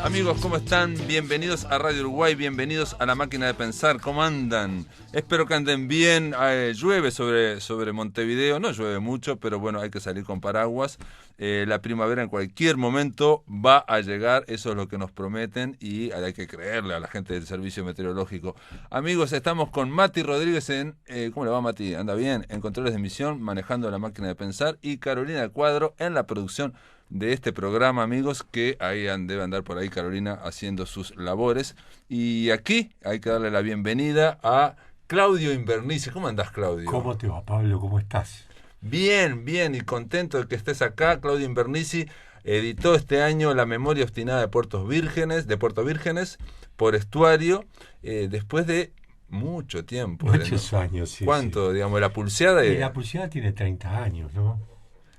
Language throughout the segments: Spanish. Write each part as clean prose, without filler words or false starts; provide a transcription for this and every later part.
Amigos, ¿cómo están? Bienvenidos a Radio Uruguay, bienvenidos a La Máquina de Pensar. ¿Cómo andan? Espero que anden bien. Llueve sobre Montevideo, no llueve mucho, pero bueno, hay que salir con paraguas. La primavera en cualquier momento va a llegar, eso es lo que nos prometen y hay que creerle a la gente del Servicio Meteorológico. Amigos, estamos con Mati Rodríguez ¿cómo le va, Mati? ¿Anda bien? En controles de emisión, manejando La Máquina de Pensar, y Carolina Cuadro en la producción de este programa, amigos, que ahí debe andar por ahí Carolina haciendo sus labores. Y aquí hay que darle la bienvenida a Claudio Invernici. ¿Cómo andás, Claudio? ¿Cómo te va, Pablo? ¿Cómo estás? Bien, bien, y contento de que estés acá. Claudio Invernici editó este año La Memoria Obstinada de Puerto Vírgenes, por Estuario, después de mucho tiempo. Muchos años, sí. ¿Cuánto, digamos, la pulseada? La pulseada tiene 30 años, ¿no?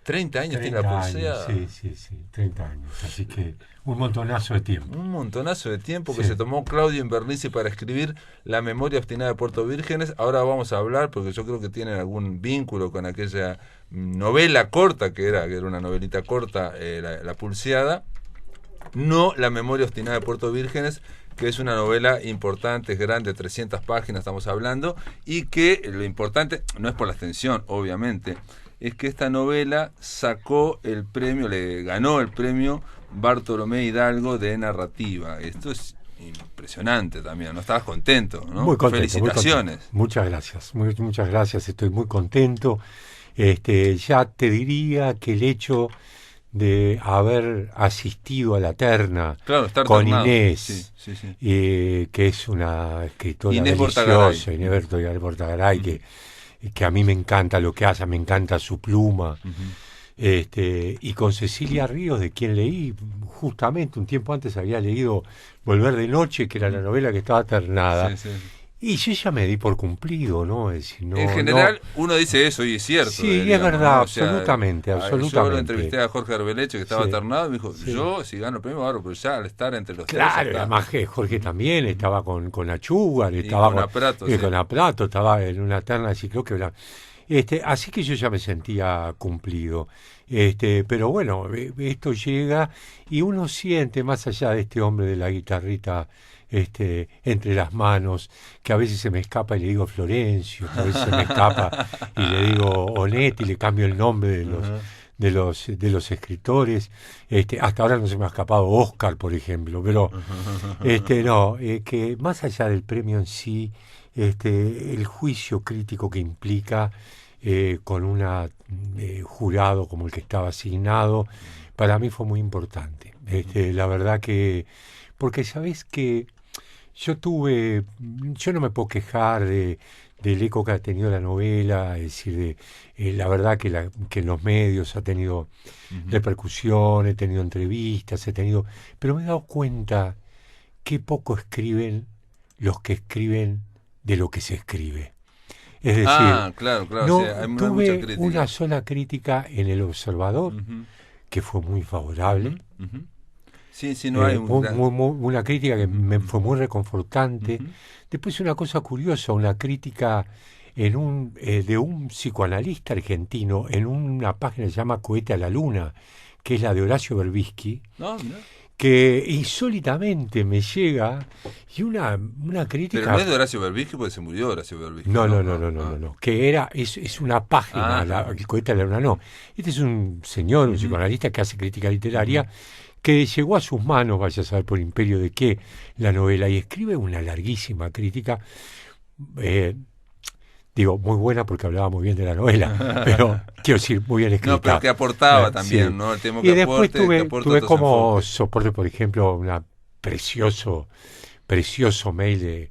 30 años tiene la pulseada. Sí, 30 años. Así que un montonazo de tiempo. Un montonazo de tiempo que sí. se tomó Claudio Invernici para escribir La Memoria Obstinada de Puerto Vírgenes. Ahora vamos a hablar, porque yo creo que tienen algún vínculo con aquella novela corta, que era una novelita corta, la pulseada. No La Memoria Obstinada de Puerto Vírgenes, que es una novela importante, es grande, 300 páginas estamos hablando, y que lo importante, no es por la extensión, obviamente, es que esta novela le ganó el premio Bartolomé Hidalgo de narrativa. Esto es impresionante también, ¿no? Estabas contento, ¿no? Muy contento. Felicitaciones. Muy contento. Muchas gracias, estoy muy contento. Ya te diría que el hecho de haber asistido a la terna, claro, con ternado. Inés, sí. Que es una escritora Inés deliciosa, Inés Bortagaray, que a mí me encanta lo que hace, me encanta su pluma. Y con Cecilia Ríos, de quien leí justamente un tiempo antes, había leído Volver de Noche, que era la novela que estaba ternada. Sí. Y yo ya me di por cumplido, ¿no? Es decir, en general, uno dice eso y es cierto. Sí, es verdad, ¿no? absolutamente. Yo lo entrevisté a Jorge Arbeleche, que estaba ternado, y me dijo, sí. Yo, si gano el premio, ahora, pero ya al estar entre los tres... Claro, además que Jorge también estaba con Achugar, estaba con Aprato, con Aprato, estaba en una terna, así creo que... así que yo ya me sentía cumplido. Pero bueno, esto llega y uno siente, más allá de este hombre de la guitarrita entre las manos, que a veces se me escapa y le digo Florencio, que a veces se me escapa y le digo Onetti, y le cambio el nombre de los escritores. Hasta ahora no se me ha escapado Oscar, por ejemplo, pero que más allá del premio en sí, el juicio crítico que implica, con un jurado como el que estaba asignado, para mí fue muy importante. La verdad que, porque sabés que yo no me puedo quejar del eco que ha tenido la novela, es decir, la verdad que en los medios ha tenido repercusión, he tenido entrevistas, pero me he dado cuenta que poco escriben los que escriben de lo que se escribe. Es decir, claro, no hay tuve mucha una sola crítica en El Observador, que fue muy favorable. Sí, no hay una crítica que me fue muy reconfortante. Después una cosa curiosa, una crítica de un psicoanalista argentino en una página que se llama Cohete a la Luna, que es la de Horacio Berbisky, que insólitamente me llega, y una crítica... Pero no es de Horacio Berbisky, porque se murió Horacio Berbisky. No. Que es una página, el Cohete a la Luna, no. Este es un señor, un psicoanalista que hace crítica literaria, que llegó a sus manos, vaya a saber por imperio de qué, la novela, y escribe una larguísima crítica, muy buena porque hablaba muy bien de la novela, pero quiero decir, muy bien escrita. No, pero que aportaba también, sí. ¿No? El tema que y después tuve como enfoques. Soporte, por ejemplo, un precioso mail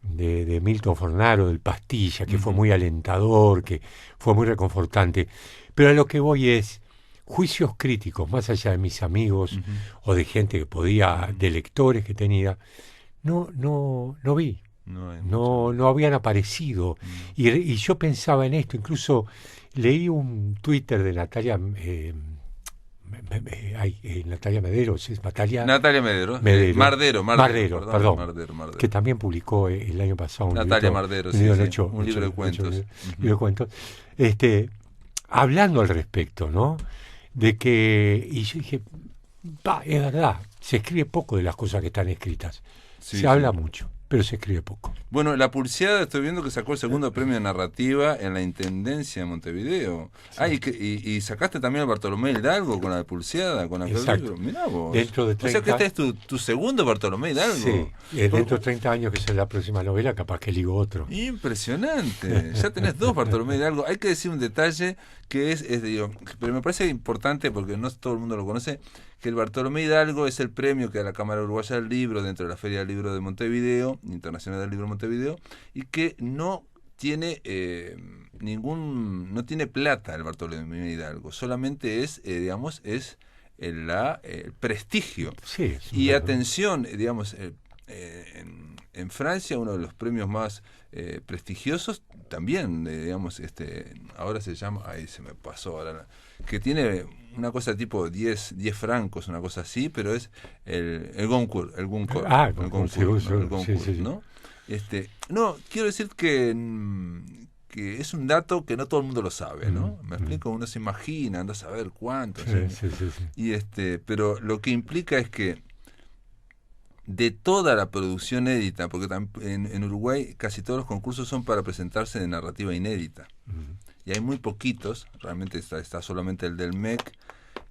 de Milton Fornaro, del Pastilla, que fue muy alentador, que fue muy reconfortante. Pero a lo que voy es juicios críticos, más allá de mis amigos o de gente que de lectores que tenía, no vi. No habían aparecido. Y yo pensaba en esto, incluso leí un Twitter de Natalia Natalia Mederos, es Natalia Medero. Mardero, que también publicó el año pasado un libro de cuentos. Hablando al respecto, ¿no? De que, y yo dije, es verdad, se escribe poco de las cosas que están escritas. Sí, Se habla mucho, pero se escribe poco. Bueno, La Pulseada, estoy viendo que sacó el segundo premio de narrativa en la Intendencia de Montevideo. Sí. Y sacaste también al Bartolomé Hidalgo con La Pulseada, con aquel libro. Mirá vos. Dentro de 30... O sea que este es tu segundo Bartolomé Hidalgo. Sí, dentro de 30 años, que es la próxima novela, capaz que elijo otro. Impresionante. Ya tenés dos Bartolomé Hidalgo. Hay que decir un detalle que digo, pero me parece importante porque no todo el mundo lo conoce, que el Bartolomé Hidalgo es el premio que da la Cámara Uruguaya del Libro dentro de la Feria del Libro de Montevideo, Internacional del Libro de Montevideo, y que no tiene no tiene plata el Bartolomé Hidalgo, solamente es, digamos, es el prestigio. Sí, y atención, digamos, en Francia uno de los premios más prestigiosos también, digamos, ahora se llama, ahí se me pasó ahora, que tiene una cosa tipo 10 francos, una cosa así, pero es el Goncourt, el Goncourt, el Goncourt, sí. ¿no? No, quiero decir que es un dato que no todo el mundo lo sabe, ¿no? Me explico, uno se imagina, anda a saber cuánto. Sí. Y pero lo que implica es que de toda la producción inédita, porque en Uruguay casi todos los concursos son para presentarse de narrativa inédita. Y hay muy poquitos, realmente está solamente el del MEC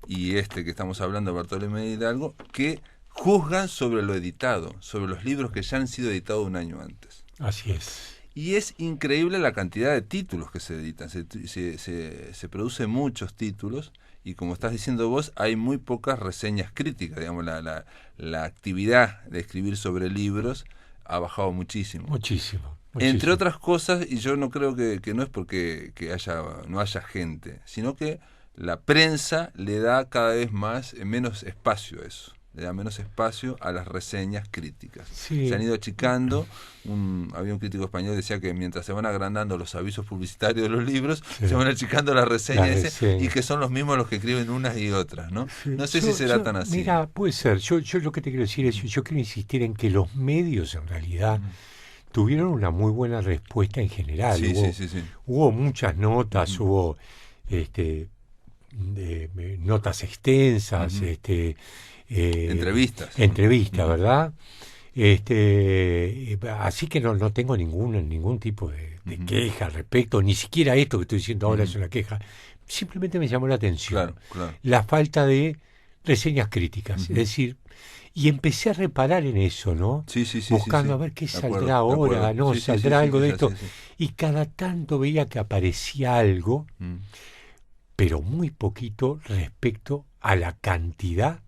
y que estamos hablando, Bartolomé Hidalgo, que juzgan sobre lo editado, sobre los libros que ya han sido editados un año antes. Así es. Y es increíble la cantidad de títulos que se editan. Se producen muchos títulos y, como estás diciendo vos, hay muy pocas reseñas críticas. Digamos, la actividad de escribir sobre libros ha bajado muchísimo. Muchísimo. Entre otras cosas, y yo no creo que no es porque no haya gente, sino que la prensa le da cada vez menos espacio a eso. Le da menos espacio a las reseñas críticas. Sí. Se han ido achicando. Había un crítico español que decía que mientras se van agrandando los avisos publicitarios de los libros, se van achicando las reseñas, y que son los mismos los que escriben unas y otras, ¿no? Sí. No sé si será tan así. Mira, puede ser. Yo lo que te quiero decir es, yo quiero insistir en que los medios en realidad tuvieron una muy buena respuesta en general. Sí. Hubo muchas notas, hubo notas extensas, entrevistas, ¿verdad? Así que no tengo ningún tipo de queja al respecto, ni siquiera esto que estoy diciendo ahora es una queja. Simplemente me llamó la atención la falta de reseñas críticas, es decir, y empecé a reparar en eso, ¿no? Buscando a ver qué saldrá ahora, saldrá algo de esto. Y cada tanto veía que aparecía algo, pero muy poquito respecto a la cantidad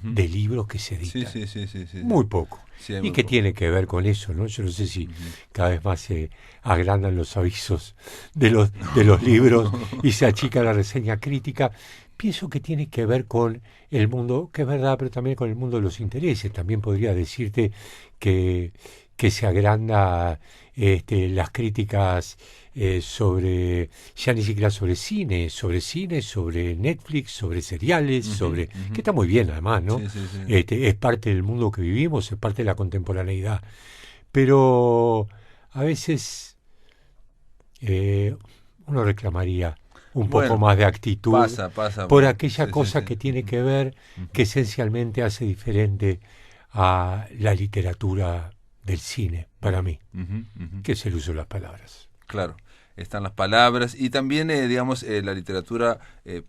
de libros que se editan. Muy poco. Y que tiene que ver con eso, ¿no? Yo no sé si cada vez más se agrandan los avisos de los libros y se achica la reseña crítica. Pienso que tiene que ver con el mundo, que es verdad, pero también con el mundo de los intereses. También podría decirte que se agranda las críticas sobre, ya ni siquiera sobre cine, sobre Netflix, sobre seriales, que está muy bien además, ¿no? Es parte del mundo que vivimos, es parte de la contemporaneidad. Pero a veces uno reclamaría un poco más de actitud por aquella cosa que tiene que ver, que esencialmente hace diferente a la literatura del cine, para mí, que es el uso de las palabras. Claro, están las palabras y también, la literatura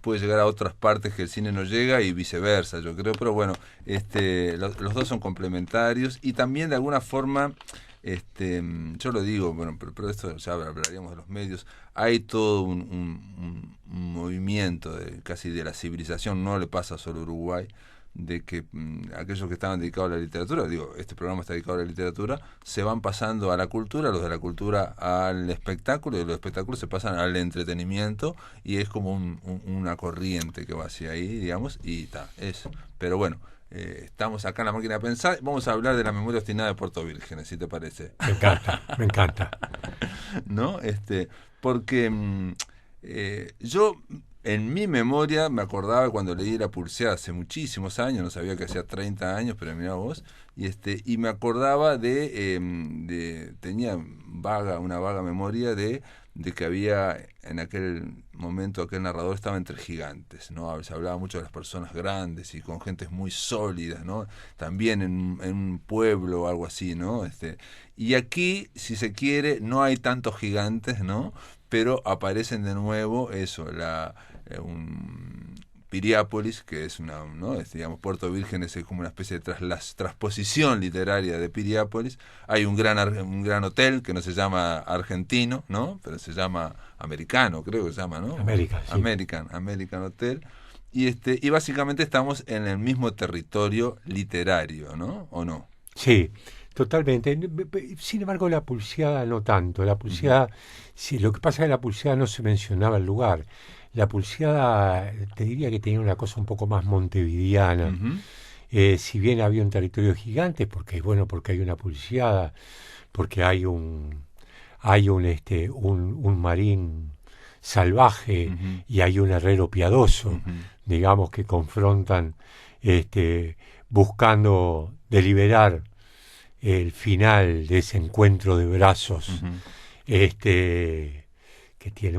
puede llegar a otras partes que el cine no llega y viceversa, yo creo, pero bueno, los dos son complementarios y también de alguna forma, yo lo digo, bueno, pero esto ya hablaríamos de los medios, hay todo un movimiento casi de la civilización, no le pasa solo a Uruguay, de que aquellos que estaban dedicados a la literatura, este programa está dedicado a la literatura, se van pasando a la cultura, los de la cultura al espectáculo, y los espectáculos se pasan al entretenimiento, y es como una corriente que va hacia ahí, digamos, y está, eso. Pero bueno, estamos acá en La Máquina de Pensar, vamos a hablar de la memoria obstinada de Puerto Vírgenes, si te parece. Me encanta. ¿No? Porque yo En mi memoria me acordaba cuando leí La Pulseada hace muchísimos años, no sabía que hacía 30 años, pero mirá vos, y me acordaba tenía una vaga memoria de que había en aquel momento, aquel narrador estaba entre gigantes, ¿no? Se hablaba mucho de las personas grandes y con gentes muy sólidas, ¿no? También en un pueblo o algo así, ¿no? Y aquí, si se quiere, no hay tantos gigantes, ¿no? Pero aparecen de nuevo Piriápolis, que es ¿no? Digamos, Puerto Virgen es como una especie de transposición literaria de Piriápolis. Hay un gran hotel que no se llama argentino, ¿no? Pero se llama americano, creo que se llama, ¿no? América, sí. American Hotel. Y básicamente estamos en el mismo territorio literario, ¿no? ¿O no? Sí, totalmente. Sin embargo, La Pulseada no tanto. La Pulseada, sí, lo que pasa es que La Pulseada no se mencionaba el lugar. La Pulseada, te diría que tenía una cosa un poco más montevideana. Si bien había un territorio gigante, porque hay una pulseada, porque hay un marín salvaje y hay un herrero piadoso, digamos, que confrontan buscando deliberar el final de ese encuentro de brazos, que tiene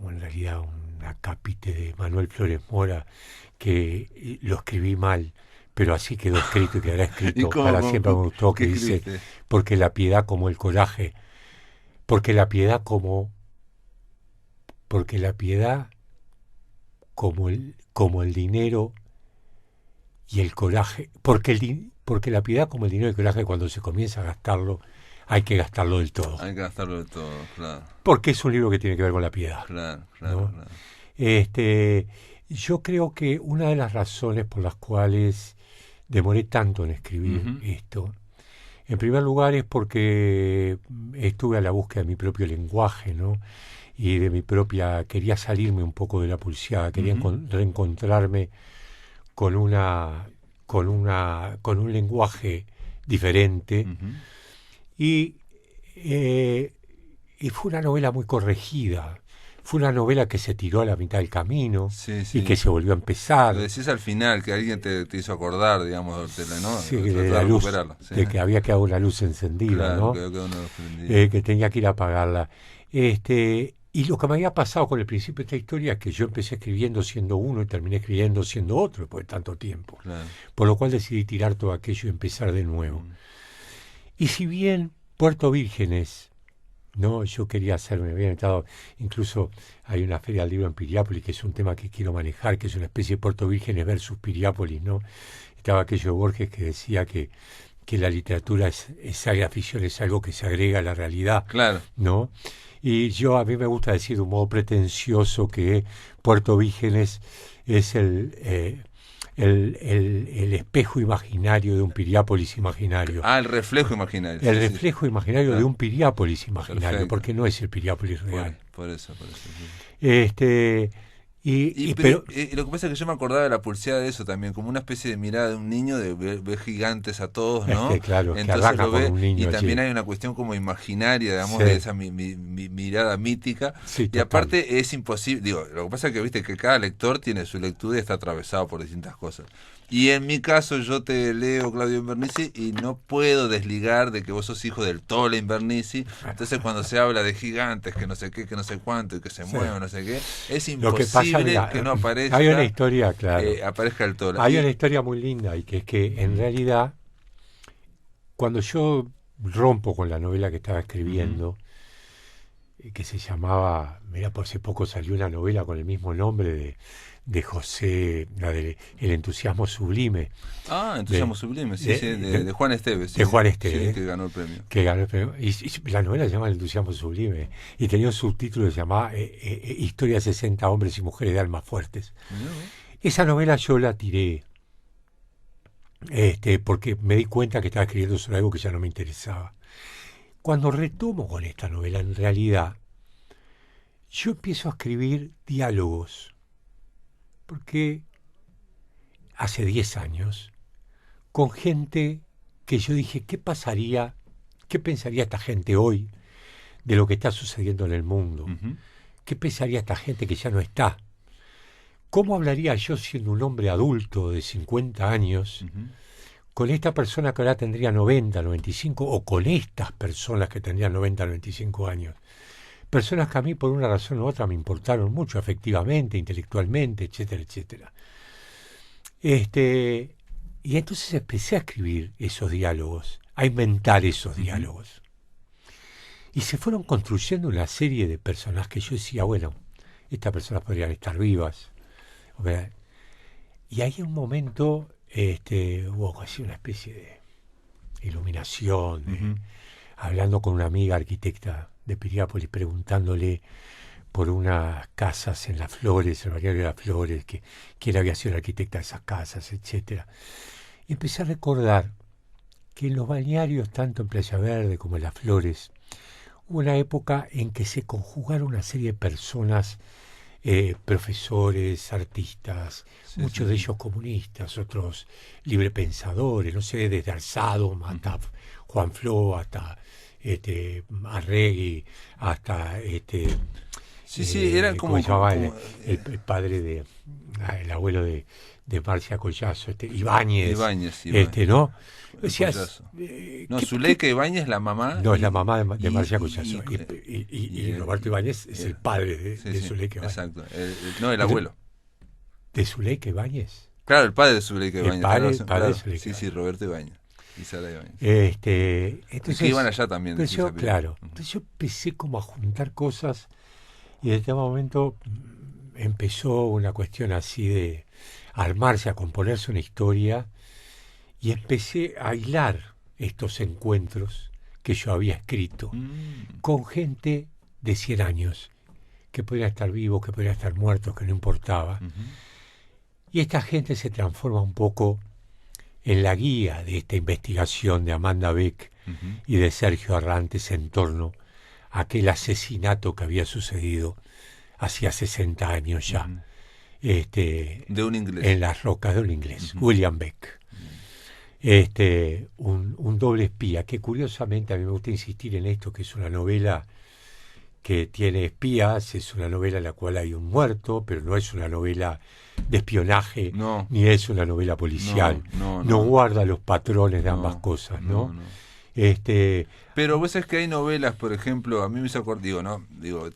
en realidad un acápite de Manuel Flores Mora, que lo escribí mal, pero así quedó escrito y quedará escrito para siempre. Me gustó, que dice, porque la piedad como el coraje, porque la piedad como el dinero y el coraje, porque la piedad como el dinero y el coraje, cuando se comienza a gastarlo, hay que gastarlo del todo. Hay que gastarlo del todo, claro. Porque es un libro que tiene que ver con la piedad. Claro, ¿no? Claro. Yo creo que una de las razones por las cuales demoré tanto en escribir esto, en primer lugar es porque estuve a la búsqueda de mi propio lenguaje, ¿no? Y de quería salirme un poco de La Pulseada, quería reencontrarme con un lenguaje diferente. Y fue una novela muy corregida. Fue una novela que se tiró a la mitad del camino y que se volvió a empezar. Lo decís al final, que alguien te hizo acordar, digamos, ¿no? Sí, de la luz, de que había quedado una luz encendida, claro, ¿no? Que tenía que ir a apagarla. Y lo que me había pasado con el principio de esta historia es que yo empecé escribiendo siendo uno y terminé escribiendo siendo otro después de tanto tiempo. Claro. Por lo cual decidí tirar todo aquello y empezar de nuevo. Y si bien Puerto Vírgenes, ¿no? Yo quería me había inventado, incluso hay una feria del libro en Piriápolis, que es un tema que quiero manejar, que es una especie de Puerto Vírgenes versus Piriápolis, ¿no? Estaba aquello de Borges que decía que la literatura esa ficción es algo que se agrega a la realidad, claro, ¿no? Y a mí me gusta decir de un modo pretencioso que Puerto Vírgenes es el espejo imaginario de un Piriápolis imaginario. El reflejo imaginario. El reflejo imaginario de un Piriápolis imaginario, perfecto, porque no es el Piriápolis real. Por eso. Sí. Pero lo que pasa es que yo me acordaba de La Pulseada de eso también, como una especie de mirada de un niño, de ver gigantes a todos, ¿no? Claro, entonces lo ve, un niño, y también hay una cuestión como imaginaria, digamos, de esa mirada mítica, sí, y aparte es imposible, lo que pasa es que viste que cada lector tiene su lectura y está atravesado por distintas cosas. Y en mi caso yo te leo, Claudio Invernizzi, y no puedo desligar de que vos sos hijo del Tole Invernizzi. Entonces cuando se habla de gigantes, que no sé qué, que no sé cuánto, y que se mueven, no sé qué, es imposible que no aparezca. Hay una historia, claro. Aparezca el Tole. Hay una historia muy linda, y que es que en realidad, cuando yo rompo con la novela que estaba escribiendo, que se llamaba, por hace poco salió una novela con el mismo nombre de José, la de El entusiasmo sublime. Entusiasmo sublime, sí, de Juan Esteves. De Juan Esteves. Que ganó el premio. Y la novela se llama El entusiasmo sublime. Y tenía un subtítulo que se llamaba Historia de 60 hombres y mujeres de almas fuertes. Esa novela yo la tiré porque me di cuenta que estaba escribiendo sobre algo que ya no me interesaba. Cuando retomo con esta novela, en realidad, yo empiezo a escribir diálogos. Porque hace 10 años, con gente que yo dije, ¿qué pensaría esta gente hoy de lo que está sucediendo en el mundo? ¿qué pensaría esta gente que ya no está? ¿Cómo hablaría yo siendo un hombre adulto de 50 años con esta persona que ahora tendría 90, 95 o con estas personas que tendrían 90, 95 años? Personas que a mí por una razón u otra me importaron mucho afectivamente, intelectualmente, etcétera, etcétera. Y entonces empecé a escribir esos diálogos, a inventar esos diálogos. Y se fueron construyendo una serie de personas que yo decía, bueno, estas personas podrían estar vivas. ¿Okay? Y ahí en un momento hubo así una especie de iluminación, hablando con una amiga arquitecta de Piriápolis, preguntándole por unas casas en Las Flores, el barrio de Las Flores, que quién había sido el arquitecta de esas casas, etcétera. Y empecé a recordar que en los balnearios, tanto en Playa Verde como en Las Flores, hubo una época en que se conjugaron una serie de personas, profesores, artistas, muchos de ellos comunistas, otros librepensadores, no sé, desde Alzado hasta Juan Flo, hasta Arregui, hasta eran como el padre de el abuelo de Marcia Collazo, Ibáñez, ¿no? Decías, Zuleika Ibáñez, la mamá. No, es la mamá de Marcia Collazo. Y Roberto Ibáñez es el padre de Zuleika Ibáñez. Exacto. El abuelo. ¿De Zuleika Ibáñez? Claro, el padre de Zuleika Ibáñez. El padre de Zuleika. Sí, Roberto Ibáñez. Y Sara Ibáñez. Entonces, que iban allá también. Entonces yo empecé como a juntar cosas y desde este momento empezó una cuestión así de armarse, a componerse una historia, y empecé a hilar estos encuentros que yo había escrito con gente de 100 años, que podrían estar vivos, que podrían estar muertos, que no importaba. Y esta gente se transforma un poco en la guía de esta investigación de Amanda Beck y de Sergio Arrantes en torno a aquel asesinato que había sucedido hacía 60 años ya. De un inglés. En las rocas de un inglés, William Beck. Un doble espía, que curiosamente a mí me gusta insistir en esto, que es una novela que tiene espías, es una novela en la cual hay un muerto, pero no es una novela de espionaje, ni es una novela policial. No guarda los patrones de ambas cosas, ¿no? Pero vos sabés que hay novelas, por ejemplo, a mí me hizo acordar,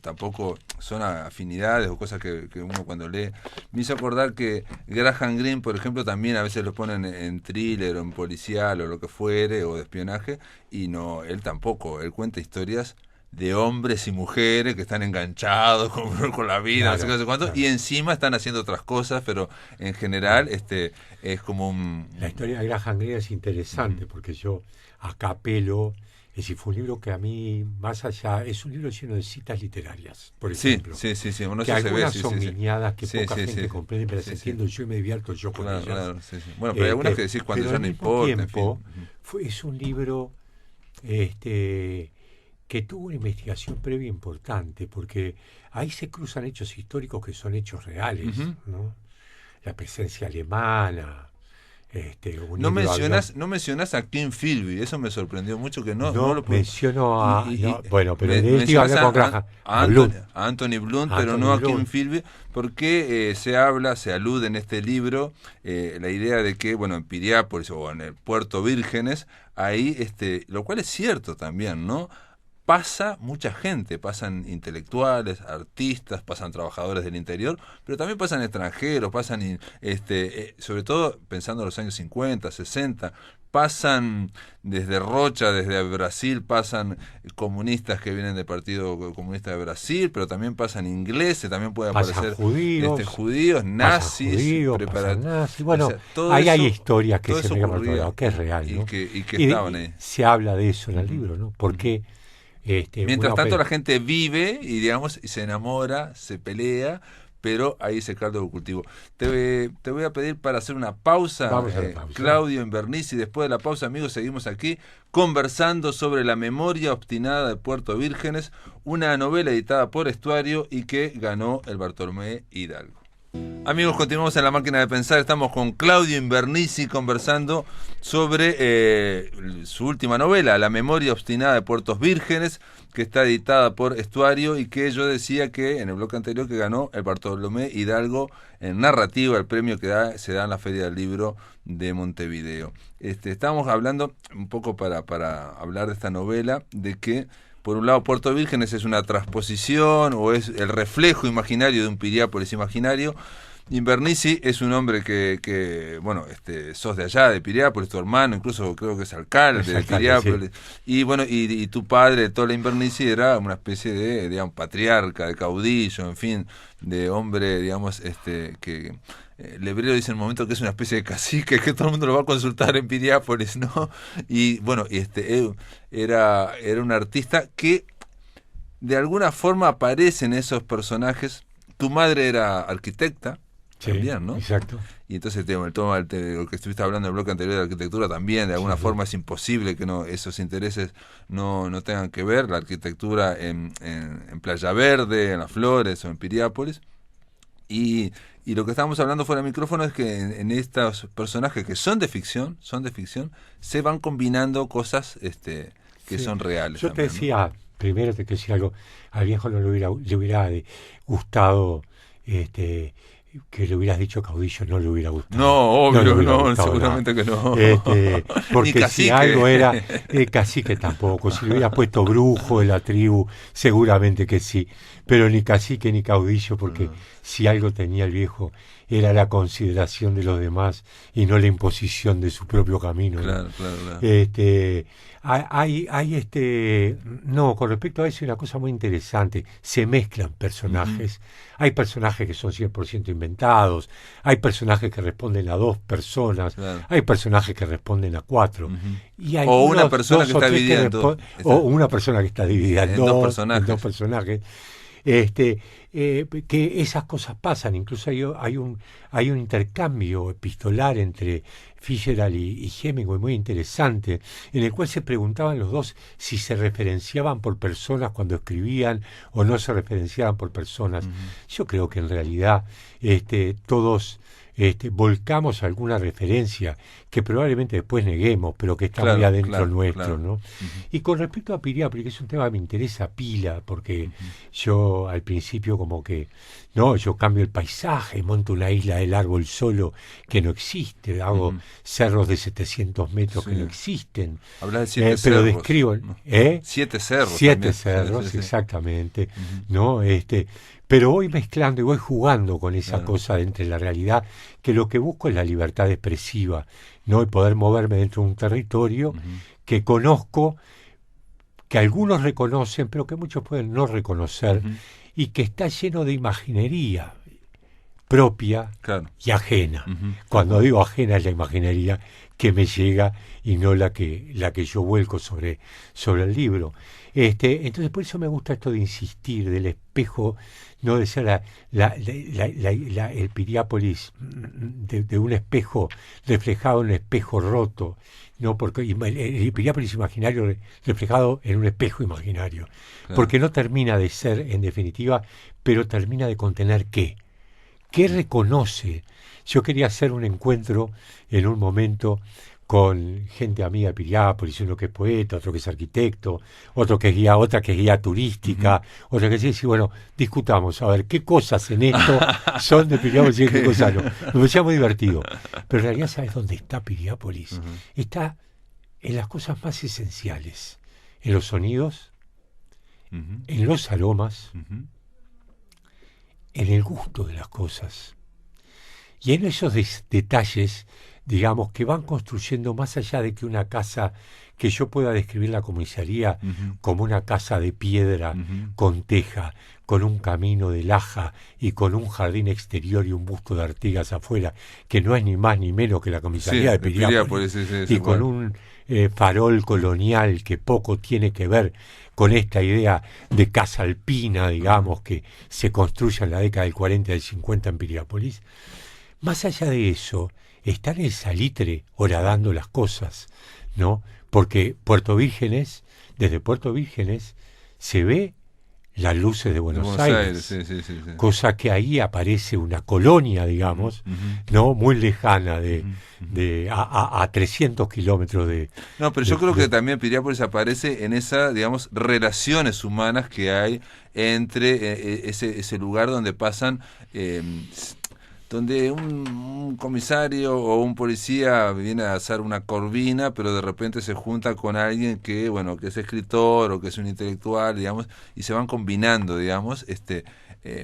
tampoco son afinidades o cosas que uno cuando lee, me hizo acordar que Graham Greene, por ejemplo, también a veces lo ponen en thriller o en policial o lo que fuere, o de espionaje, y no, él tampoco, él cuenta historias de hombres y mujeres que están enganchados con la vida, claro, no sé cuánto, y encima están haciendo otras cosas, pero en general es como un... La historia de Graham Greene es interesante, porque yo acá apelo, es decir, fue un libro que a mí, más allá, es un libro lleno de citas literarias, por ejemplo. Sí. Bueno, que eso algunas se ve, son guiñadas que poca gente comprende, pero entiendo, yo me divierto yo con ellas. Claro. Bueno, pero hay algunas que decís cuando ya no importa. Tiempo, es un libro que tuvo una investigación previa importante, porque ahí se cruzan hechos históricos que son hechos reales, ¿no? La presencia alemana. No mencionás a Kim Philby, eso me sorprendió mucho que no lo menciono a... bueno, pero de él hablé con Graham. A Anthony Blunt, pero no a Kim Philby, porque se alude en este libro la idea de que, en Piriápolis o en el Puerto Vírgenes, ahí, lo cual es cierto también, ¿no? Pasa mucha gente, pasan intelectuales, artistas, pasan trabajadores del interior, pero también pasan extranjeros, pasan, sobre todo pensando en los años 50, 60, pasan desde Rocha, desde Brasil, pasan comunistas que vienen del Partido Comunista de Brasil, pero también pasan ingleses, también pueden aparecer judíos, nazis, nazis. Bueno, ahí hay historias que se pegan por todo lado, que es real, ¿no? Y que estaban ahí. Se habla de eso en el libro, ¿no? Porque mientras tanto la gente vive y se enamora, se pelea, pero ahí es el caldo de cultivo. Te voy a pedir para hacer una pausa, Claudio Inverniz, y después de la pausa, amigos, seguimos aquí conversando sobre La memoria obstinada de Puerto Vírgenes, una novela editada por Estuario y que ganó el Bartolomé Hidalgo. Amigos, continuamos en La Máquina de Pensar. Estamos con Claudio Invernizzi conversando sobre su última novela, La memoria obstinada de Puertos Vírgenes, que está editada por Estuario y que yo decía que en el bloque anterior que ganó el Bartolomé Hidalgo en narrativa, el premio que se da en la Feria del Libro de Montevideo. Estábamos hablando un poco para hablar de esta novela, de que por un lado Puerto Vírgenes es una transposición o es el reflejo imaginario de un Piriápolis imaginario. Invernizzi es un hombre que bueno, sos de allá, de Piriápolis, tu hermano, incluso creo que es alcalde de Piriápolis. Sí. Y bueno, y tu padre, Tola Invernizzi, era una especie de, digamos, patriarca, de caudillo, en fin, de hombre, digamos, que Lebrero dice en un momento que es una especie de cacique, que todo el mundo lo va a consultar en Piriápolis, ¿no? Y bueno, era un artista que de alguna forma aparece en esos personajes. Tu madre era arquitecta, sí, también, ¿no? Exacto. Y entonces lo que estuviste hablando en el bloque anterior de arquitectura también, de alguna forma es imposible que esos intereses no tengan que ver, la arquitectura en Playa Verde, en Las Flores o en Piriápolis. Y lo que estábamos hablando fuera del micrófono es que en estos personajes que son de ficción, se van combinando cosas que son reales. Yo también, te decía, ¿no? Primero te quiero decir algo, al viejo no le hubiera gustado que le hubieras dicho caudillo, no le hubiera gustado. No, obvio, no, seguramente que no. Porque si algo era cacique tampoco, si le hubieras puesto brujo de la tribu, seguramente que sí, pero ni cacique ni caudillo, porque si algo tenía el viejo era la consideración de los demás y no la imposición de su propio camino. Claro, ¿no? Claro. No, con respecto a eso hay una cosa muy interesante, se mezclan personajes, hay personajes que son 100% inventados, hay personajes que responden a 2 personas, hay personajes que responden a 4, y hay o una persona que está dividida en dos. O una persona que está dividida en dos personajes. Que esas cosas pasan, incluso hay un intercambio epistolar entre Fitzgerald y Hemingway muy interesante, en el cual se preguntaban los dos si se referenciaban por personas cuando escribían o no se referenciaban por personas. Yo creo que en realidad todos volcamos alguna referencia que probablemente después neguemos, pero que está muy adentro nuestro, ¿no? Y con respecto a Piriápolis, que es un tema que me interesa pila, porque yo al principio como que, yo cambio el paisaje, monto una isla del árbol solo que no existe, hago cerros de 700 metros que no existen. Hablas de 7 cerros. Pero describo, 7 cerros. 7 cerros, exactamente, ¿no? Pero voy mezclando y voy jugando con esa cosa entre la realidad, que lo que busco es la libertad expresiva, ¿no? Y poder moverme dentro de un territorio que conozco, que algunos reconocen, pero que muchos pueden no reconocer, y que está lleno de imaginería propia y ajena. Cuando digo ajena es la imaginería que me llega y no la que yo vuelco sobre el libro. Entonces por eso me gusta esto de insistir del espejo, no de ser el Piriápolis de un espejo reflejado en un espejo roto, no, porque el Piriápolis imaginario reflejado en un espejo imaginario, porque no termina de ser en definitiva, pero termina de contener ¿qué reconoce? Yo quería hacer un encuentro en un momento con gente amiga de Piriápolis, uno que es poeta, otro que es arquitecto, otra que es guía turística, otra que dice, bueno, discutamos, a ver, qué cosas en esto son de Piriápolis y qué cosas no. Me parecía muy divertido. Pero en realidad, ¿sabes dónde está Piriápolis? Está en las cosas más esenciales, en los sonidos, en los aromas, en el gusto de las cosas y en esos detalles, digamos, que van construyendo más allá de que una casa, que yo pueda describir la comisaría como una casa de piedra, con teja, con un camino de laja y con un jardín exterior y un busto de Artigas afuera, que no es ni más ni menos que la comisaría de Piriápolis, y con un farol colonial que poco tiene que ver con esta idea de casa alpina, digamos, que se construye en la década del 40 y del 50 en Piriápolis. Más allá de eso, está en el salitre horadando las cosas, ¿no? Porque desde Puerto Vírgenes, se ve las luces de Buenos Aires, sí, sí, sí, sí. cosa que ahí aparece una colonia, digamos, no muy lejana, a 300 kilómetros de... No, pero yo creo que también Piriápolis aparece en esas, digamos, relaciones humanas que hay entre ese lugar donde pasan... donde un comisario o un policía viene a hacer una corvina, pero de repente se junta con alguien que, bueno, que es escritor o que es un intelectual, digamos, y se van combinando, digamos,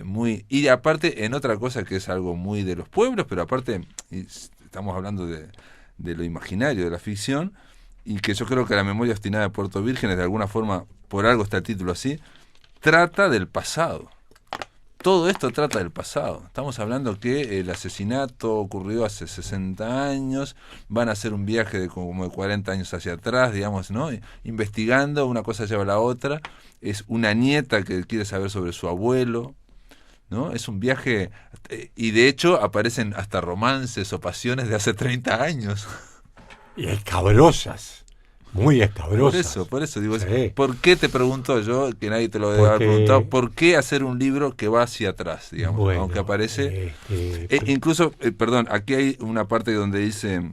muy... Y aparte, en otra cosa que es algo muy de los pueblos, pero aparte, estamos hablando de lo imaginario, de la ficción, y que yo creo que la memoria obstinada de Puerto Vírgenes, de alguna forma, por algo está el título así, trata del pasado. Todo esto trata del pasado. Estamos hablando que el asesinato ocurrió hace 60 años, van a hacer un viaje de como de 40 años hacia atrás, digamos, ¿no? Investigando, una cosa lleva a la otra. Es una nieta que quiere saber sobre su abuelo, ¿no? Es un viaje, y de hecho aparecen hasta romances o pasiones de hace 30 años. Y escabrosas. Muy escabrosas. Por eso digo, sí. ¿Por qué te pregunto yo, que nadie te lo debe haber preguntado, por qué hacer un libro que va hacia atrás, digamos, bueno, aunque aparece... incluso, perdón, aquí hay una parte donde dice,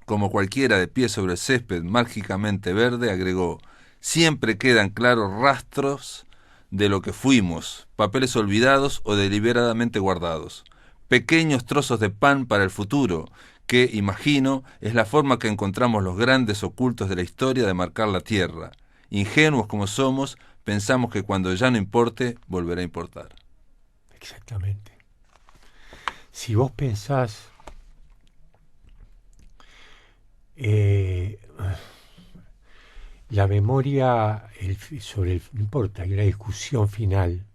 como cualquiera de pie sobre el césped mágicamente verde, agregó, siempre quedan claros rastros de lo que fuimos, papeles olvidados o deliberadamente guardados, pequeños trozos de pan para el futuro, que, imagino, es la forma que encontramos los grandes ocultos de la historia de marcar la tierra. Ingenuos como somos, pensamos que cuando ya no importe, volverá a importar. Exactamente. Si vos pensás... la memoria, no importa, hay una discusión final.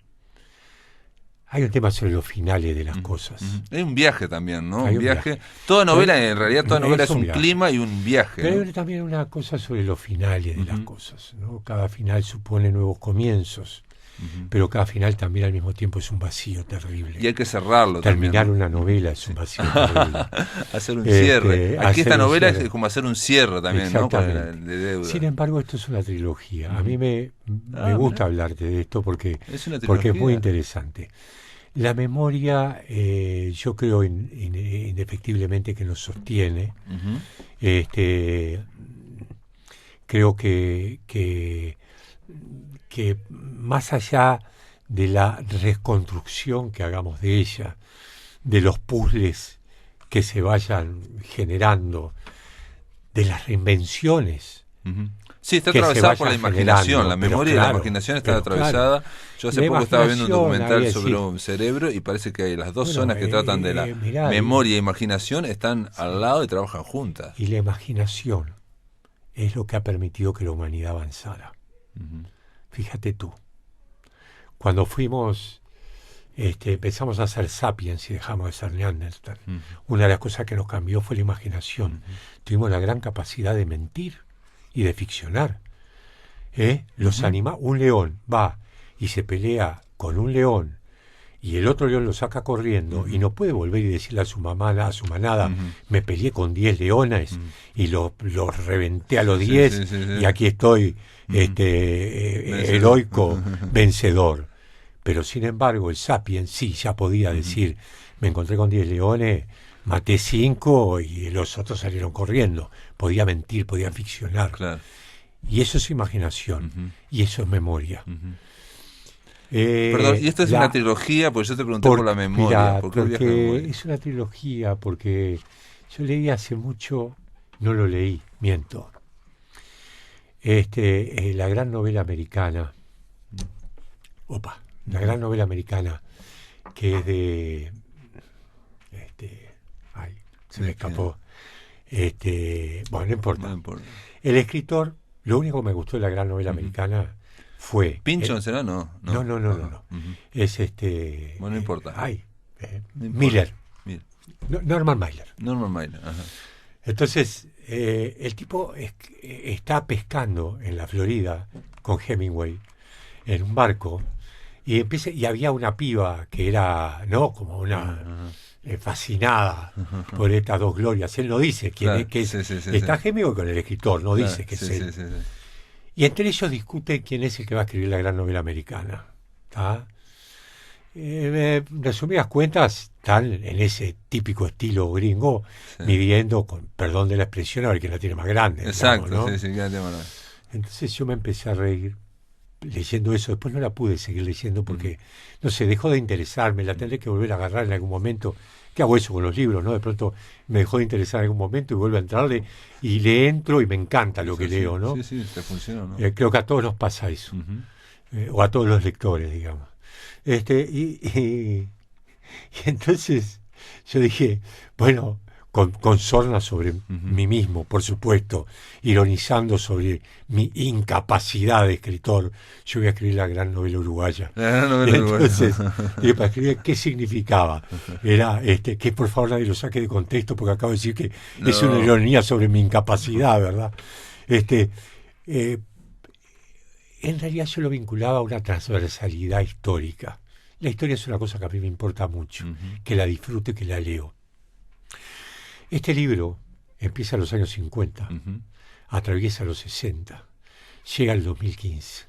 Hay un tema sobre los finales de las cosas. Hay un viaje también, ¿no? Hay un viaje. Toda novela, en realidad, toda novela es un clima y un viaje. Pero ¿no? hay también una cosa sobre los finales de las cosas, ¿no? Cada final supone nuevos comienzos, pero cada final también al mismo tiempo es un vacío terrible. Y hay que cerrarlo Terminar también, ¿no? una novela es un vacío terrible. Hacer un cierre. Aquí esta novela es como hacer un cierre también, ¿no? De deuda. Sin embargo, esto es una trilogía. A mí me gusta hablarte de esto porque es muy interesante. La memoria, yo creo indefectiblemente que nos sostiene. Creo que más allá de la reconstrucción que hagamos de ella, de los puzzles que se vayan generando, de las reinvenciones. Sí, está atravesada por la imaginación, la memoria y la imaginación está atravesada. Claro. Yo hace poco estaba viendo un documental sobre un cerebro y parece que las dos zonas que tratan de la memoria e imaginación están al lado y trabajan juntas. Y la imaginación es lo que ha permitido que la humanidad avanzara. Fíjate tú, cuando empezamos a ser sapiens y dejamos de ser Neandertal, una de las cosas que nos cambió fue la imaginación. Tuvimos la gran capacidad de mentir y de ficcionar. Un león va y se pelea con un león y el otro león lo saca corriendo y no puede volver y decirle a su manada, me peleé con 10 leones y los reventé a los 10 y aquí estoy heroico, vencedor. Pero sin embargo el sapiens sí ya podía decir, me encontré con 10 leones, maté 5 y los otros salieron corriendo. Podía mentir, podía ficcionar. Claro. Y eso es imaginación. Y eso es memoria. Perdón, y esto es una trilogía, porque yo te pregunté por la memoria. Porque es una trilogía, porque yo leí hace mucho, no lo leí, miento. La gran novela americana. La gran novela americana que es de... se me escapó. Bueno, no importa. El escritor, lo único que me gustó de la gran novela americana fue... ¿Pynchon será? No. Es Bueno, no importa. Miller. Norman Mailer. Ajá. Entonces, el tipo está pescando en la Florida con Hemingway en un barco y había una piba que era, ¿no? Como una... fascinada por estas dos glorias. Él no dice quién es, está Hemingway con el escritor, dice que es él. Y entre ellos discuten quién es el que va a escribir la gran novela americana. ¿tá? En resumidas cuentas, están en ese típico estilo gringo, Sí. midiendo, con perdón de la expresión, a ver quién la tiene más grande. Exacto, digamos, ¿no? sí, qué tema, ¿no? Entonces yo me empecé a reír leyendo eso. Después no la pude seguir leyendo porque, no sé, dejó de interesarme. La tendré que volver a agarrar en algún momento. ¿Qué hago eso con los libros, no? De pronto me dejó de interesar en algún momento y vuelvo a entrarle y le entro y me encanta lo que Sí, leo, ¿no? Sí, sí, te funcionó, ¿no? Creo que a todos nos pasa eso. Ujú. O a todos los lectores, digamos. Y entonces yo dije, bueno, con sorna sobre mí mismo, por supuesto, ironizando sobre mi incapacidad de escritor, yo voy a escribir la gran novela uruguaya. La novela Entonces, uruguaya. dije, para escribir, ¿qué significaba? Era que por favor nadie lo saque de contexto, porque acabo de decir que es una No. ironía sobre mi incapacidad, ¿verdad? En realidad yo lo vinculaba a una transversalidad histórica. La historia es una cosa que a mí me importa mucho, que la disfrute, que la leo. Este libro empieza en los años 50, atraviesa los 60, llega al 2015.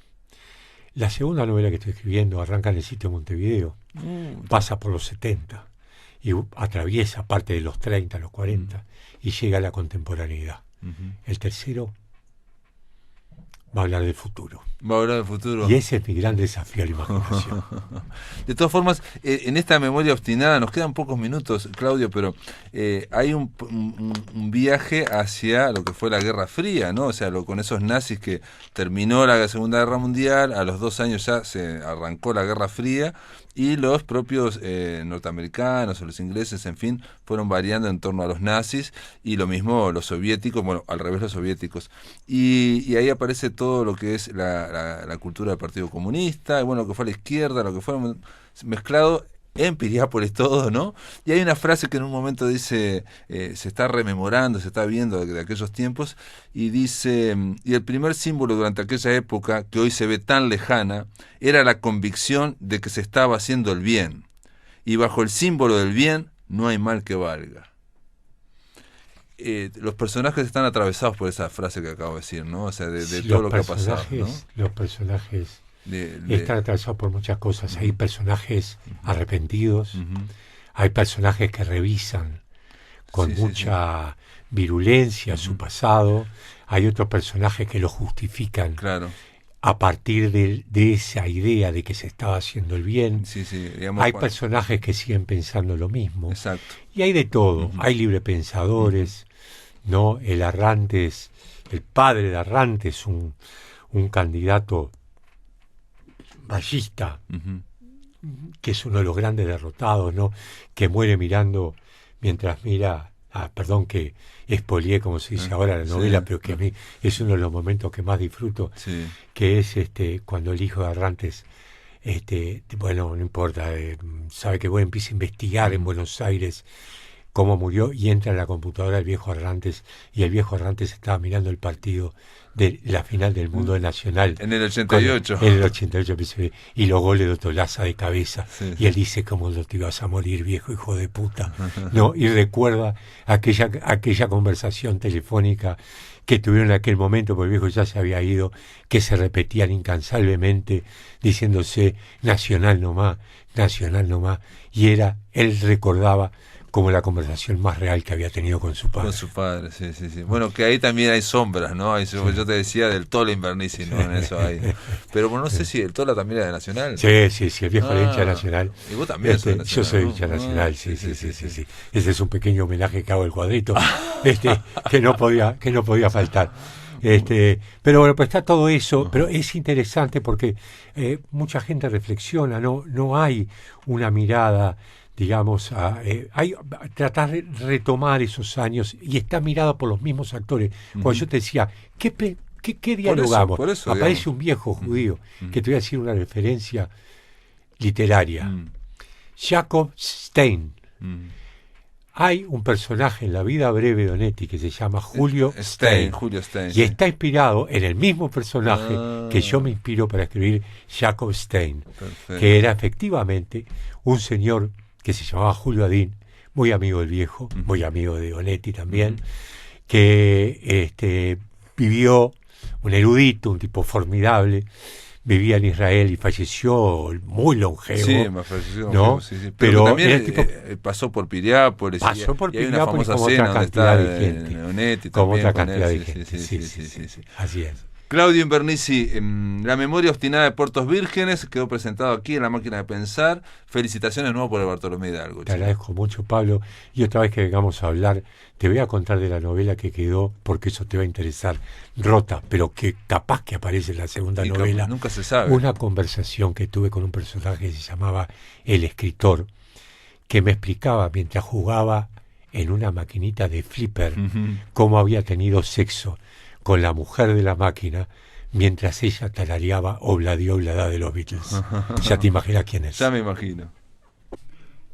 La segunda novela que estoy escribiendo arranca en el sitio de Montevideo, pasa por los 70 y atraviesa parte de los 30, los 40 y llega a la contemporaneidad. El tercero va a hablar del futuro. Va a hablar del futuro. Y ese es mi gran desafío a la imaginación. De todas formas, en esta memoria obstinada nos quedan pocos minutos, Claudio, pero hay un viaje hacia lo que fue la Guerra Fría, ¿no? O sea, con esos nazis que terminó la Segunda Guerra Mundial, a los 2 años ya se arrancó la Guerra Fría, y los propios norteamericanos o los ingleses, en fin, fueron variando en torno a los nazis, y lo mismo los soviéticos, bueno, al revés los soviéticos. Y ahí aparece todo lo que es la cultura del Partido Comunista, y bueno, lo que fue la izquierda, lo que fue mezclado en Piriápolis todo, ¿no? Y hay una frase que en un momento dice, se está rememorando, se está viendo de aquellos tiempos, y dice, y el primer símbolo durante aquella época, que hoy se ve tan lejana, era la convicción de que se estaba haciendo el bien, y bajo el símbolo del bien no hay mal que valga. Los personajes están atravesados por esa frase que acabo de decir, ¿no? O sea, de todo lo que ha pasado, ¿no? Los personajes están atravesados por muchas cosas. Hay personajes arrepentidos, hay personajes que revisan con mucha virulencia su pasado, hay otros personajes que lo justifican a partir de esa idea de que se estaba haciendo el bien. Digamos, hay personajes que siguen pensando lo mismo. Exacto. Y hay de todo. Hay librepensadores, ¿no? El Arrantes, el padre de Arrantes, un candidato ballista, que es uno de los grandes derrotados, ¿no? Que muere mirando, mientras mira, perdón que expolié, como se dice ahora, la novela, pero que a mí es uno de los momentos que más disfruto, que es cuando el hijo de Arrantes, bueno, no importa, sabe que empieza a investigar en Buenos Aires cómo murió, y entra en la computadora el viejo Arrantes, y el viejo Arrantes estaba mirando el partido de la final del mundo de Nacional. En el 88. En el 88, y los goles de Tolaza de cabeza. Y él dice, ¿cómo no te ibas a morir, viejo hijo de puta? ¿No? Y recuerda aquella conversación telefónica que tuvieron en aquel momento, porque el viejo ya se había ido, que se repetían incansablemente, diciéndose Nacional nomás, y él recordaba como la conversación más real que había tenido con su padre. Con su padre, sí. Bueno, que ahí también hay sombras, ¿no? Yo te decía del Tola Invernici, ¿no? En eso hay. Pero bueno, no sé si el Tola también era de Nacional. Sí, el viejo era hincha Nacional. Y vos también sos Nacional, yo soy ¿no? hincha Nacional, sí. Ese es un pequeño homenaje que hago al cuadrito, que no podía faltar. Pero bueno, pues está todo eso, pero es interesante porque mucha gente reflexiona, no hay una mirada, digamos, tratar de retomar esos años, y está mirada por los mismos actores. Cuando yo te decía, ¿qué dialogamos? Por eso, aparece digamos, un viejo judío, que te voy a decir una referencia literaria, Jacob Stein. Hay un personaje en La vida breve de Onetti que se llama Julio Stein, y está inspirado en el mismo personaje que yo me inspiro para escribir Jacob Stein. Perfecto. Que era efectivamente un señor que se llamaba Julio Adín, muy amigo del viejo, muy amigo de Onetti también, que vivió, un erudito, un tipo formidable, vivía en Israel y falleció muy longevo. Sí, falleció ¿no? longevo, sí, sí. Pero también tipo, pasó por Piriápolis. Pasó por y hay una Piriápolis famosa como cena otra donde cantidad está de gente. Neonetti Como también otra con cantidad él. de gente. Sí. Así es. Claudio Invernizzi, La memoria obstinada de Puertos Vírgenes, quedó presentado aquí en La Máquina de Pensar. Felicitaciones de nuevo por el Bartolomé Hidalgo. Te agradezco mucho, Pablo. Y otra vez que vengamos a hablar, te voy a contar de la novela que quedó, porque eso te va a interesar, rota, pero que capaz que aparece en la segunda novela. Nunca se sabe. Una conversación que tuve con un personaje que se llamaba El Escritor, que me explicaba mientras jugaba en una maquinita de flipper cómo había tenido sexo con la mujer de la máquina mientras ella tarareaba Obladi Oblada de los Beatles. Ya te imaginas quién es. Ya me imagino.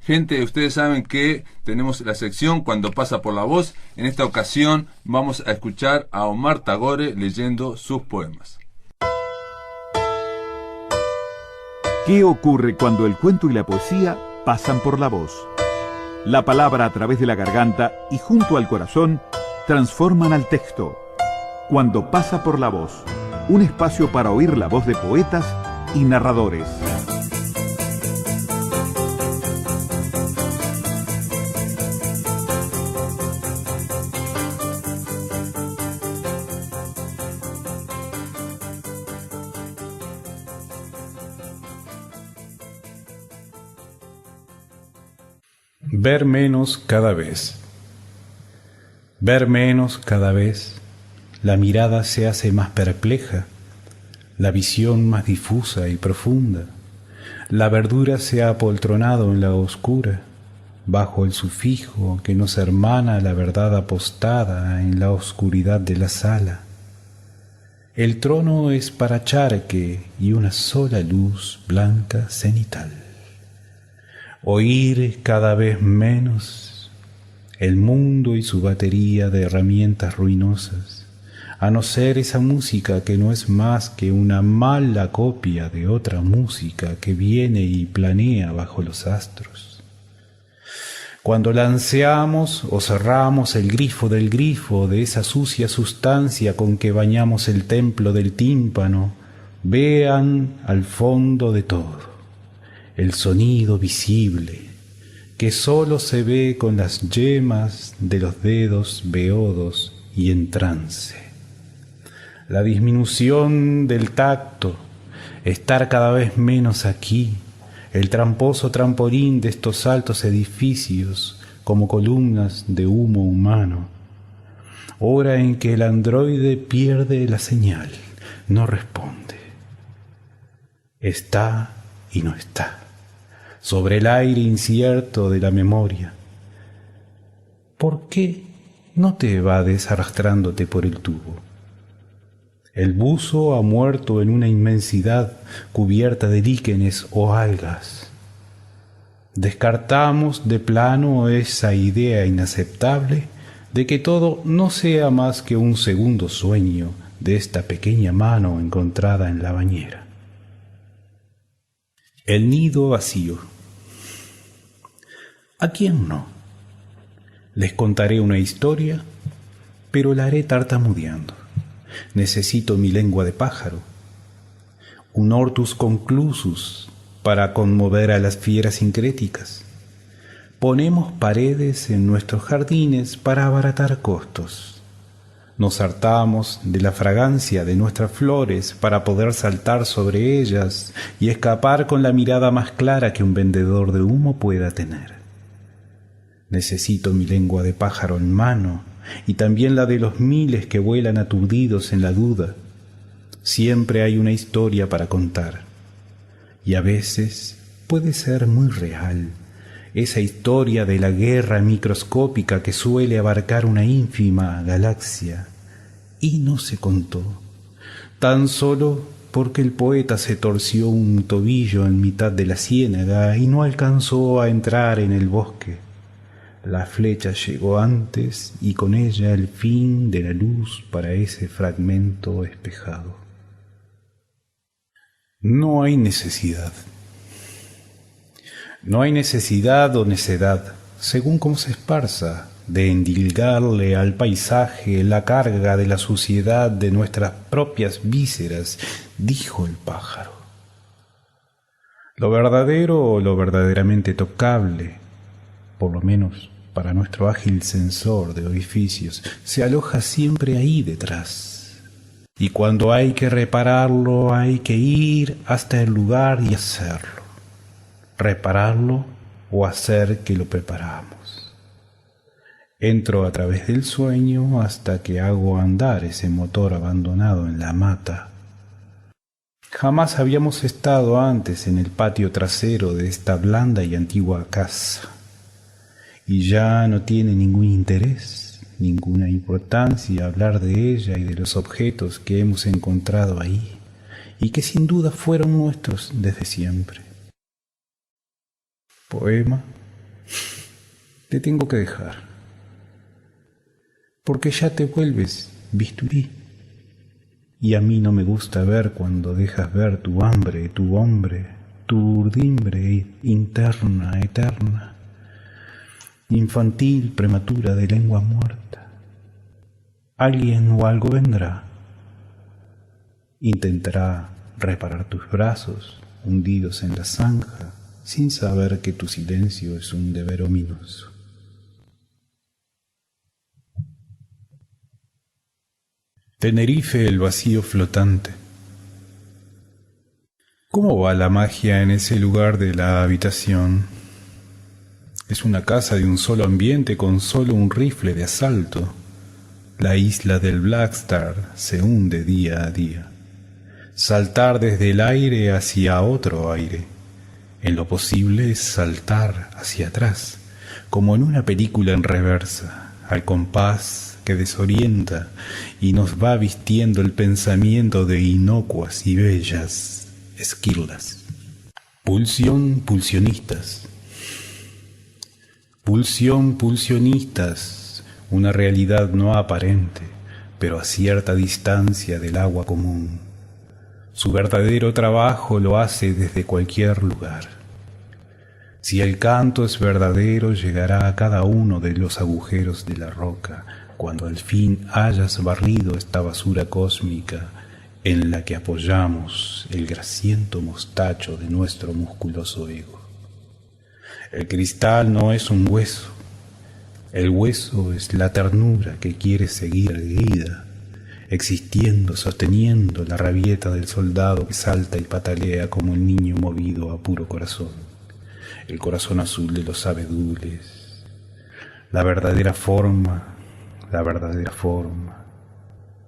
Gente, ustedes saben que tenemos la sección Cuando pasa por la voz. En esta ocasión vamos a escuchar a Omar Tagore leyendo sus poemas. ¿Qué ocurre cuando el cuento y la poesía pasan por la voz? La palabra a través de la garganta y junto al corazón transforman al texto. Cuando pasa por la voz, un espacio para oír la voz de poetas y narradores. Ver menos cada vez. Ver menos cada vez. La mirada se hace más perpleja, la visión más difusa y profunda. La verdura se ha apoltronado en la oscura, bajo el sufijo que nos hermana la verdad apostada en la oscuridad de la sala. El trono es para charque y una sola luz blanca cenital. Oír cada vez menos el mundo y su batería de herramientas ruinosas, a no ser esa música que no es más que una mala copia de otra música que viene y planea bajo los astros. Cuando lanceamos o cerramos el grifo de esa sucia sustancia con que bañamos el templo del tímpano, vean al fondo de todo el sonido visible, que sólo se ve con las yemas de los dedos beodos y en trance. La disminución del tacto, estar cada vez menos aquí, el tramposo trampolín de estos altos edificios como columnas de humo humano. Hora en que el androide pierde la señal, no responde. Está y no está, sobre el aire incierto de la memoria. ¿Por qué no te evades arrastrándote por el tubo? El buzo ha muerto en una inmensidad cubierta de líquenes o algas. Descartamos de plano esa idea inaceptable de que todo no sea más que un segundo sueño de esta pequeña mano encontrada en la bañera. El nido vacío. ¿A quién no? Les contaré una historia, pero la haré tartamudeando. Necesito mi lengua de pájaro, un hortus conclusus para conmover a las fieras sincréticas. Ponemos paredes en nuestros jardines para abaratar costos. Nos hartamos de la fragancia de nuestras flores para poder saltar sobre ellas y escapar con la mirada más clara que un vendedor de humo pueda tener. Necesito mi lengua de pájaro en mano, y también la de los miles que vuelan aturdidos en la duda. Siempre hay una historia para contar, y a veces puede ser muy real, esa historia de la guerra microscópica que suele abarcar una ínfima galaxia, y no se contó, tan solo porque el poeta se torció un tobillo en mitad de la ciénaga y no alcanzó a entrar en el bosque. La flecha llegó antes y con ella el fin de la luz para ese fragmento espejado. No hay necesidad. No hay necesidad o necedad, según cómo se esparza de endilgarle al paisaje la carga de la suciedad de nuestras propias vísceras, dijo el pájaro. Lo verdadero o lo verdaderamente tocable, por lo menos para nuestro ágil sensor de orificios, se aloja siempre ahí detrás. Y cuando hay que repararlo, hay que ir hasta el lugar y hacerlo. Repararlo o hacer que lo preparamos. Entro a través del sueño hasta que hago andar ese motor abandonado en la mata. Jamás habíamos estado antes en el patio trasero de esta blanda y antigua casa. Y ya no tiene ningún interés, ninguna importancia hablar de ella y de los objetos que hemos encontrado ahí, y que sin duda fueron nuestros desde siempre. Poema, te tengo que dejar, porque ya te vuelves bisturí, y a mí no me gusta ver cuando dejas ver tu hambre, tu hombre, tu urdimbre interna, eterna, infantil, prematura, de lengua muerta. Alguien o algo vendrá, intentará reparar tus brazos hundidos en la zanja, sin saber que tu silencio es un deber ominoso. Tenerife, el vacío flotante. ¿Cómo va la magia en ese lugar de la habitación? Es una casa de un solo ambiente con solo un rifle de asalto. La isla del Black Star se hunde día a día. Saltar desde el aire hacia otro aire. En lo posible es saltar hacia atrás, como en una película en reversa, al compás que desorienta y nos va vistiendo el pensamiento de inocuas y bellas esquirlas. Pulsión, pulsionistas. Pulsión, pulsionistas, una realidad no aparente, pero a cierta distancia del agua común. Su verdadero trabajo lo hace desde cualquier lugar. Si el canto es verdadero, llegará a cada uno de los agujeros de la roca, cuando al fin hayas barrido esta basura cósmica en la que apoyamos el grasiento mostacho de nuestro musculoso ego. El cristal no es un hueso, el hueso es la ternura que quiere seguir erguida, existiendo, sosteniendo la rabieta del soldado que salta y patalea como el niño movido a puro corazón, el corazón azul de los abedules, la verdadera forma.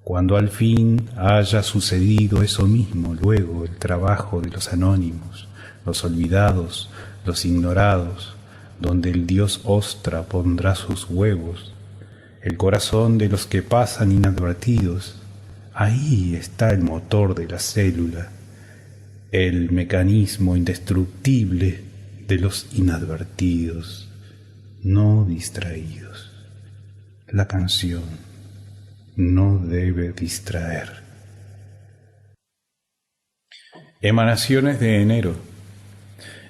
Cuando al fin haya sucedido eso mismo, luego el trabajo de los anónimos, los olvidados, los ignorados, donde el dios Ostra pondrá sus huevos, el corazón de los que pasan inadvertidos, ahí está el motor de la célula, el mecanismo indestructible de los inadvertidos, no distraídos. La canción no debe distraer. Emanaciones de enero.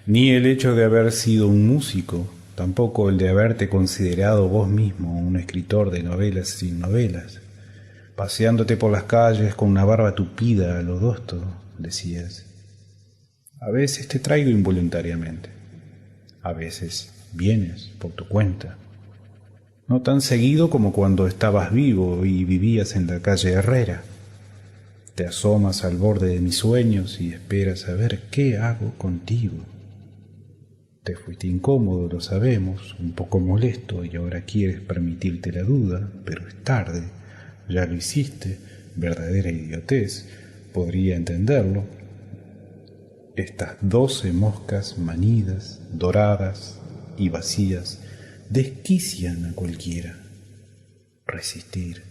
Ni el hecho de haber sido un músico, tampoco el de haberte considerado vos mismo un escritor de novelas sin novelas, paseándote por las calles con una barba tupida a lo Dosto, decías. A veces te traigo involuntariamente, a veces vienes por tu cuenta. No tan seguido como cuando estabas vivo y vivías en la calle Herrera. Te asomas al borde de mis sueños y esperas a ver qué hago contigo. Te fuiste incómodo, lo sabemos, un poco molesto y ahora quieres permitirte la duda, pero es tarde, ya lo hiciste, verdadera idiotez, podría entenderlo. Estas 12 moscas manidas, doradas y vacías desquician a cualquiera. Resistir.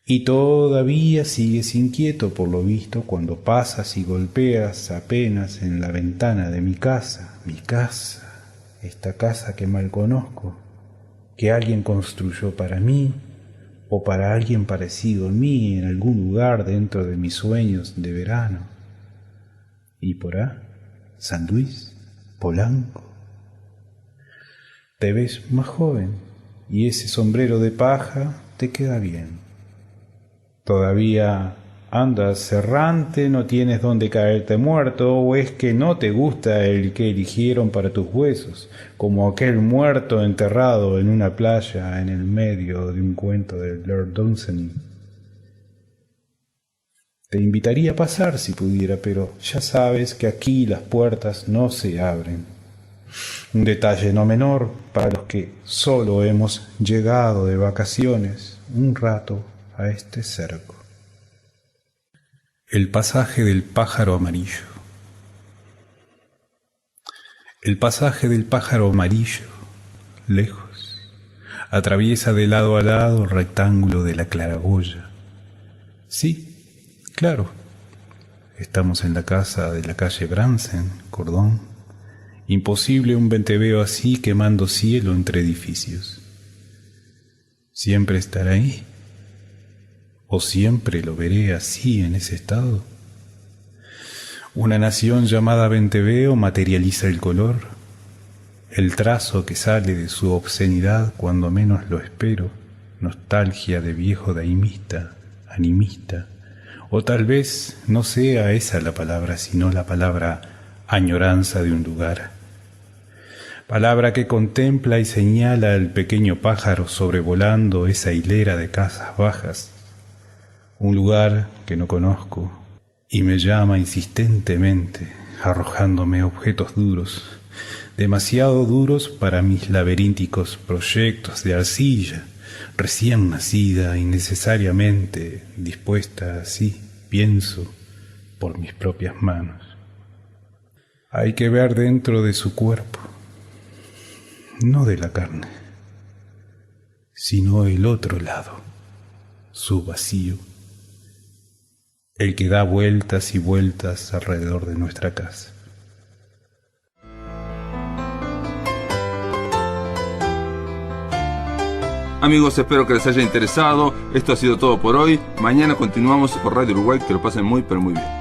Y todavía sigues inquieto por lo visto cuando pasas y golpeas apenas en la ventana de mi casa, esta casa que mal conozco, que alguien construyó para mí o para alguien parecido a mí en algún lugar dentro de mis sueños de verano. Y por San Luis, Polanco. te ves más joven y ese sombrero de paja te queda bien. Todavía andas errante, no tienes dónde caerte muerto, o es que no te gusta el que eligieron para tus huesos, como aquel muerto enterrado en una playa en el medio de un cuento de Lord Dunsany. Te invitaría a pasar si pudiera, pero ya sabes que aquí las puertas no se abren. Un detalle no menor para los que solo hemos llegado de vacaciones un rato a este cerco. El pasaje del pájaro amarillo. El pasaje del pájaro amarillo, lejos, atraviesa de lado a lado el rectángulo de la claraboya. Sí, claro, estamos en la casa de la calle Bransen, Cordón. Imposible un venteveo así quemando cielo entre edificios. ¿Siempre estará ahí? ¿O siempre lo veré así en ese estado? Una nación llamada venteveo materializa el color, el trazo que sale de su obscenidad cuando menos lo espero, nostalgia de viejo daimista, animista, o tal vez no sea esa la palabra, sino la palabra añoranza de un lugar. Palabra que contempla y señala al pequeño pájaro sobrevolando esa hilera de casas bajas. Un lugar que no conozco y me llama insistentemente, arrojándome objetos duros, demasiado duros para mis laberínticos proyectos de arcilla, recién nacida, innecesariamente dispuesta así, pienso, por mis propias manos. Hay que ver dentro de su cuerpo, no de la carne, sino el otro lado, su vacío, el que da vueltas y vueltas alrededor de nuestra casa. Amigos, espero que les haya interesado. Esto ha sido todo por hoy. Mañana continuamos por Radio Uruguay. Que lo pasen muy, pero muy bien.